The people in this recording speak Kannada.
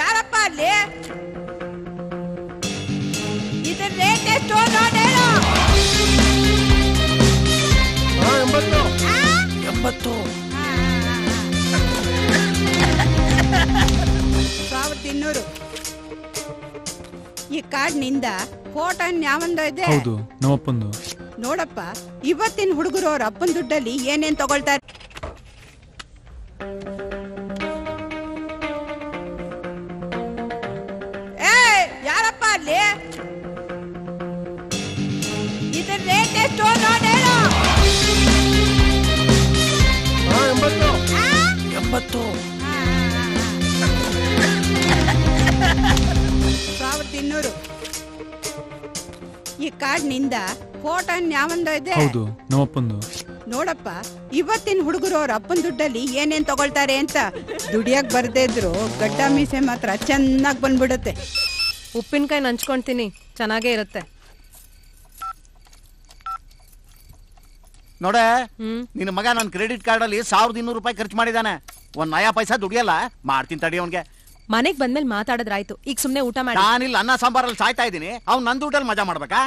ಯಾರಪ್ಪ ಅಲ್ಲಿ? ಇದ್ರ ರೇಟ್ ಎಷ್ಟು ನೋಡಿ ಹೇಳು. 80. 1200. ಈ ಕಾರ್ಡ್ ನಿಂದ ಫೋಟೋ ಯಾವಂದ ಇದೆ? ಹೌದು, ನಮ್ಮಪ್ಪಂದು. ನೋಡಪ್ಪ, ಇವತ್ತಿನ ಹುಡುಗರು ಅವ್ರ ಅಪ್ಪನ ದುಡ್ಡಲ್ಲಿ ಏನೇನ್ ತಗೊಳ್ತಾರೆ. ಯಾರಪ್ಪ ಅಲ್ಲಿ? ಇದ್ರ ರೇಟ್ ಎಷ್ಟು ನೋಡಿ ಹೇಳು. 80. 1200. ಈ ಕಾರ್ಡ್ ನಿಂದ ಫೋಟೋ ಯಾವಂದ ಇದೆ? ಹೌದು, ನಮ್ಮಪ್ಪಂದು. ನೋಡಪ್ಪ, ಇವತ್ತಿನ ಹುಡುಗರು ಅವ್ರ ಅಪ್ಪನ ದುಡ್ಡಲ್ಲಿ ಏನೇನ್ ತಗೊಳ್ತಾರೆ ಅಂತ ದುಡಿಯಕ್ ಬರ್ದೇ ಇದ್ರು ಗಡ್ಡ ಮೀಸೆ ಮಾತ್ರ ಚೆನ್ನಾಗ್ ಬಂದ್ಬಿಡುತ್ತೆ. ಉಪ್ಪಿನಕಾಯಿ ನಂಚ್ಕೊಂತೀನಿ, ಚೆನ್ನಾಗೇ ಇರುತ್ತೆ. ನೋಡೆ, ನಿನ್ನ ಮಗ ನನ್ನ ಕ್ರೆಡಿಟ್ ಕಾರ್ಡ್ ಅಲ್ಲಿ 1200 ರೂಪಾಯಿ ಖರ್ಚು ಮಾಡಿದಾನೆ. ಒಂದ್ ನಯಾ ಪೈಸಾ ದುಡಿಯಲ್ಲ. ಮಾಡ್ತೀನಿ ತಡಿ ಅವನ್ಗೆ. ಮನೆಗ್ ಬಂದ್ಮೇಲೆ ಮಾತಾಡೋದ್ರಾಯ್ತು, ಈಗ ಸುಮ್ನೆ ಊಟ ಮಾಡಿ. ನಾನಿಲ್ಲಿ ಅನ್ನ ಸಾಂಬಾರಲ್ಲಿ ಸಾಯ್ತಾ ಇದ್ದೀನಿ, ಅವ್ನು ನನ್ನ ದುಡ್ಡಲ್ಲಿ ಮಜಾ ಮಾಡ್ಬೇಕಾ?